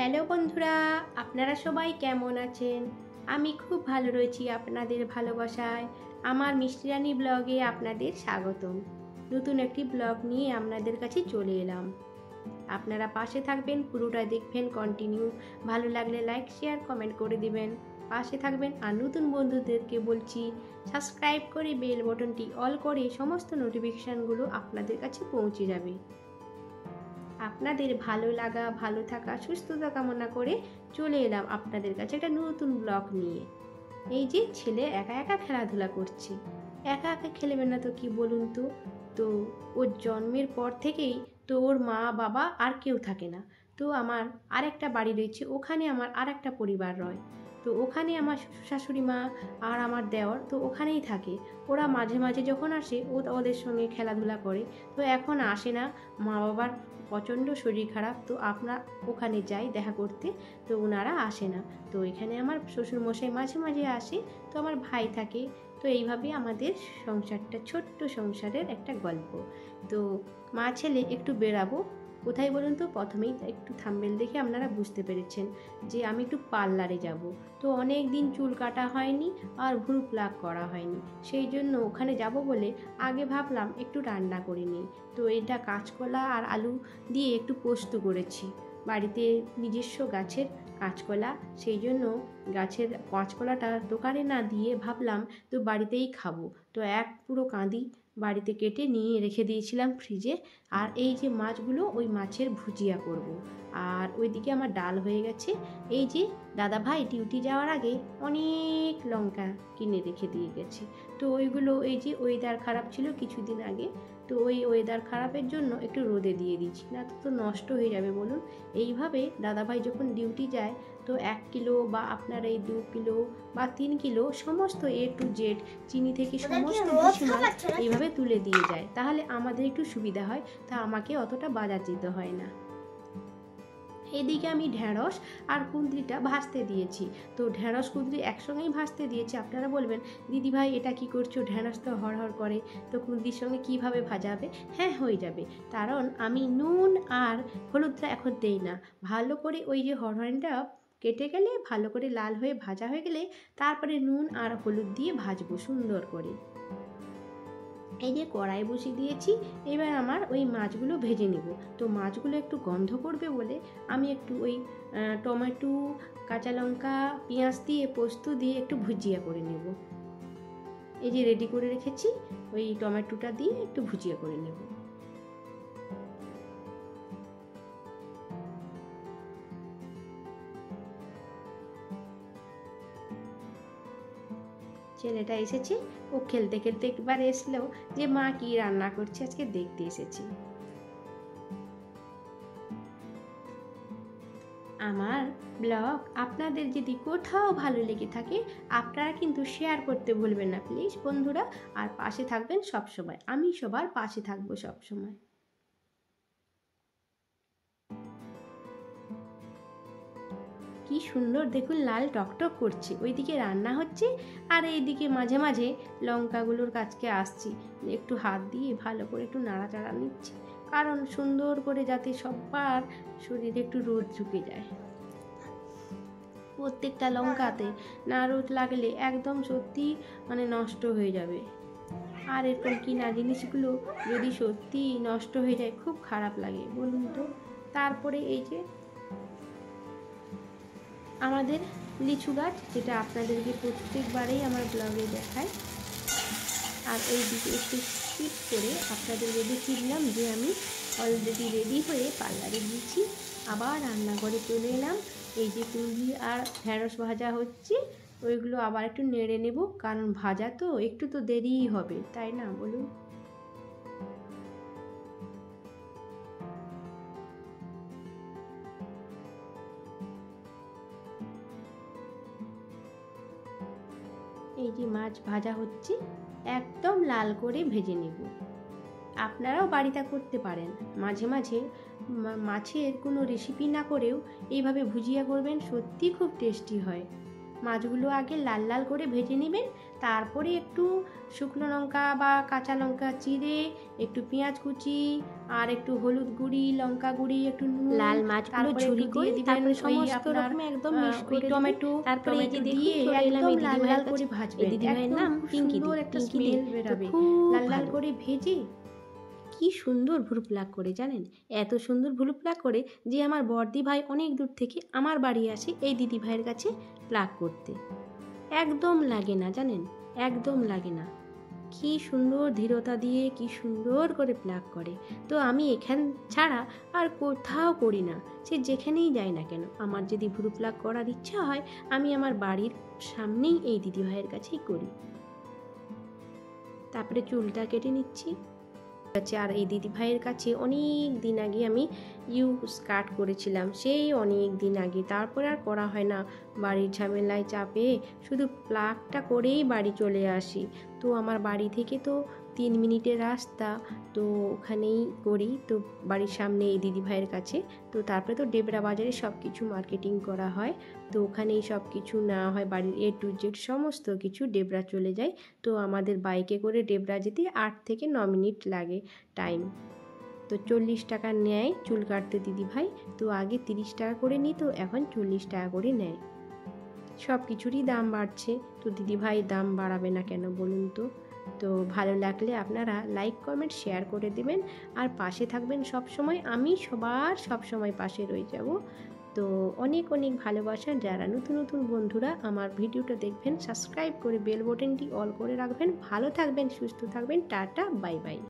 Hello বন্ধুরা, আপনারা সবাই কেমন আছেন? আমি খুব ভালো রয়েছি আপনাদের ভালোবাসায়। আমার মিষ্টি রানী ব্লগে আপনাদের স্বাগতম। নতুন একটি ব্লগ নিয়ে আপনাদের কাছে চলে এলাম। আপনারা পাশে থাকবেন, পুরোটা দেখবেন কন্টিনিউ। ভালো লাগলে লাইক শেয়ার কমেন্ট করে দিবেন, পাশে থাকবেন। আর নতুন বন্ধুদেরকে বলছি সাবস্ক্রাইব করে বেল বটনটি অল করে সমস্ত নোটিফিকেশানগুলো আপনাদের কাছে পৌঁছে যাবে। আপনাদের ভালো লাগা, ভালো থাকা, সুস্থতা কামনা করে চলে এলাম আপনাদের কাছে একটা নতুন ব্লগ নিয়ে। এই যে ছেলে একা একা খেলাধুলা করছে, একা একা খেলবে না তো কি বলুন তো? তো ওর জন্মের পর থেকেই তো ওর মা বাবা আর কেউ থাকে না। তো আমার আরেকটা বাড়ি রয়েছে, ওখানে আমার আরেকটা পরিবার রয়। তো ওখানে আমার শ্বশুর শাশুড়ি মা আর আমার দেওর তো ওখানেই থাকে। ওরা মাঝে মাঝে যখন আসে ওদের সঙ্গে খেলাধুলা করে। তো এখন আসে না, মা বাবার প্রচণ্ড শরীর খারাপ, তো আমরা ওখানে যাই দেখা করতে, তো ওনারা আসে না। তো এখানে আমার শ্বশুরমশাই মাঝে মাঝে আসে, তো আমার ভাই থাকে। তো এইভাবে আমাদের সংসারটা, ছোট্ট সংসারের একটা গল্প। তো মা ছেলে একটু বেরাবো কোথায় বলুন তো? প্রথমেই একটু থাম্বনেল দেখে আপনারা বুঝতে পেরেছেন যে আমি একটু পার্লারে যাব। তো অনেক দিন চুল কাটা হয়নি আর ভ্রু প্লাক করা হয়নি, সেই জন্য ওখানে যাব বলে আগে ভাবলাম একটু রান্না করে নিই। তো এটা কাঁচকলা আর আলু দিয়ে একটু পোস্ত করেছি, বাড়িতে নিজস্ব গাছের কাঁচকলা, সেই জন্য গাছের কাঁচকলাটা দোকানে না দিয়ে ভাবলাম তো বাড়িতেই খাবো। তো এক পুরো কাঁদি বাড়িতে কেটে নিয়ে রেখে দিয়েছিলাম ফ্রিজে। আর এই যে মাছগুলো, ওই মাছের ভুজিয়া করব। আর ওইদিকে আমার ডাল হয়ে গেছে। এই যে দাদা ভাই ডিউটি যাওয়ার আগে অনেক লঙ্কা কিনে রেখে দিয়ে গেছে। তো ওইগুলো, এই যে ওয়েদার খারাপ ছিল কিছুদিন আগে, তো ওই ওয়েদার খারাপের জন্য একটু রোদে দিয়ে দিচ্ছি, না তো নষ্ট হয়ে যাবে বলুন। এইভাবে দাদাভাই যখন ডিউটি যায় তো 1 কিলো বা আপনার এই 2 কিলো বা 3 কিলো সমস্ত A to Z চিনি থেকে সমস্ত ভুসিমাল এইভাবে তুলে দিয়ে যায়, তাহলে আমাদের একটু সুবিধা হয়, তা আমাকে অতটা বাজার যেতে হয় না। এদিকে আমি ঢ্যাঁড়স আর কুঁদরিটা ভাজতে দিয়েছি। তো ঢ্যাঁড়স কুঁদরি একসঙ্গেই ভাজতে দিয়েছি। আপনারা বলবেন দিদি ভাই এটা কি করছো, ঢ্যাঁড়স তো হড়হড় করে, তো কুঁদরির সঙ্গে কিভাবে ভাজাবে? হ্যাঁ, হয়ে যাবে, কারণ আমি নুন আর হলুদটা এখন দেই না। ভালো করে ওই যে হড়হড়িটা কেটে গেলে, ভালো করে লাল হয়ে ভাজা হয়ে গেলে তারপরে নুন আর হলুদ দিয়ে ভাজবো সুন্দর করে। এই যে কড়াই বসিয়ে দিয়েছি, এবার আমার ওই মাছগুলো ভেজে নেব। তো মাছগুলো একটু গন্ধ করবে বলে আমি একটু ওই টমেটো, কাঁচা লঙ্কা, পেঁয়াজ দিয়ে পোস্ত দিয়ে একটু ভুজিয়া করে নেব। এই যে রেডি করে রেখেছি, ওই টমেটোটা দিয়ে একটু ভুজিয়া করে নেব। ছেলেটা এসেছে, ও খেলতে খেলতে একবার এসলো যে মা কি রান্না করছে আজকে দেখতে এসেছি। আমার ব্লগ আপনাদের যদি কোথাও ভালো লেগে থাকে আপনারা কিন্তু শেয়ার করতে ভুলবেন না প্লিজ বন্ধুরা। আর পাশে থাকবেন সব সময়, আমি সবার পাশে থাকবো সব সময়। কি সুন্দর দেখুন, লাল টকটক করছে, ওইদিকে রান্না হচ্ছে আর এইদিকে মাঝে মাঝে লঙ্কাগুলোর কাছকে আসছি, একটু হাত দিয়ে ভালো করে একটু নাড়াচাড়া নিচ্ছি, কারণ সুন্দর করে যাতে সবার শরীরে একটু রোদ ঢুকে যায়। প্রত্যেকটা লঙ্কাতে না রোদ লাগলে একদম সত্যি নষ্ট হয়ে যাবে। আর এরকম কিনা জিনিসগুলো যদি সত্যি নষ্ট হয়ে যায় খুব খারাপ লাগে বলুন তো। তারপরে এই যে আমাদের লিচু গাছ, যেটা আপনাদেরকে প্রত্যেকবারেই আমার ব্লগে দেখায়। আর এই দিকে একটু স্কিপ করে আপনাদেরকে দেখিয়ে দিলাম যে আমি অলরেডি রেডি হয়ে পার্লারে গিয়েছি, আবার রান্নাঘরে চলে এলাম। এই যে কুঁদরি আর ঢ্যাঁড়স ভাজা হচ্ছে, ওইগুলো আবার একটু নেড়ে নেব, কারণ ভাজা তো একটু তো দেরিই হবে, তাই না বলুন। এই যে মাছ ভাজা হচ্ছে, একদম লাল করে ভেজে নেব। আপনারাও বাড়িতে করতে পারেন, মাঝে মাঝে মাছের কোনো রেসিপি না করেও এইভাবে ভুজিয়া করবেন, সত্যি খুব টেস্টি হয়। মাছগুলো আগে লাল লাল করে ভেজে নেবেন, তারপরে একটু শুকনো লঙ্কা বা কাঁচা লঙ্কা চিড়ে, একটু পেঁয়াজ কুচি আর একটু হলুদ গুঁড়ি, লঙ্কা গুঁড়ি, একটু নুন, লাল মাছগুলো তারপরে ঝুরি একটু করে দিয়ে দিবেন তারপরে ওই সমস্ত আপনার রকম একদম মিক্স ওই করে টমেটো, তারপরে এই যে টমেটো দেখুন দিয়ে চলে এলাম একদম এই লাল দিদিভাইয়ের লাল কাছে। করে এই ভাজবেন, দিদিভাইয়ের একদম নাম খুব পিঙ্কি সুন্দর দি, একটা পিঙ্কি দি স্মেল তো বেরোবে খুব লাল লাল ভালো। করে ভেজে। কি সুন্দর ভুরুপ্লাক করে জানেন, এত সুন্দর ভুরুপ্লাক করে যে আমার বড়দি ভাই অনেক দূর থেকে আমার বাড়ি আসে এই দিদি ভাইয়ের কাছে প্লাক করতে। একদম লাগে না জানেন, একদম লাগে না। কি সুন্দর ধীরতা দিয়ে কি সুন্দর করে প্লাক করে। তো আমি এখান ছাড়া আর কোথাও করি না, সে যেখানেই যাই না কেন। আমার যদি ভুরু প্লাক করার ইচ্ছা হয় আমি আমার বাড়ির সামনেই এই দিদি ভাইয়ের কাছেই করি। তারপরে চুলটা কেটে নিচ্ছি। আর এই দিদি ভাইয়ের কাছে অনেক দিন আগে আমি কাট করেছিলাম, সেই অনেক দিন আগে। তারপর আর করা হয় না, বাড়ির ঝামেলায় চাপে শুধু প্লাকটা করেই বাড়ি চলে আসি। তো আমার বাড়ি থেকে তো 3 মিনিটের রাস্তা, তো ওখানেই করি, তো বাড়ির সামনে এই দিদি ভাইয়ের কাছে। তো তারপরে তো ডেবরা বাজারে সব কিছু মার্কেটিং করা হয়, তো ওখানেই সব কিছু নেওয়া হয়, বাড়ির A to Z সমস্ত কিছু ডেবরা চলে যায়। তো আমাদের বাইকে করে ডেবরা যেতে 8 থেকে 9 মিনিট লাগে টাইম। তো 40 টাকা নেয় চুল কাটতে দিদি ভাই। তো আগে 30 টাকা করে নিত, এখন 40 টাকা করে নেয়। সব কিছুরই দাম বাড়ছে, তো দিদি ভাই দাম বাড়াবে না কেন বলুন তো। তো ভালো লাগলে আপনারা লাইক কমেন্ট শেয়ার করে দেবেন, আর পাশে থাকবেন সব সময়। আমি সবার সব সময় পাশে রয়ে যাব। তো অনেক অনেক ভালোবাসা। যারা নতুন নতুন বন্ধুরা আমার ভিডিওটা দেখবেন, সাবস্ক্রাইব করে বেল বাটনটি অল করে রাখবেন। ভালো থাকবেন, সুস্থ থাকবেন। Tata, bye bye.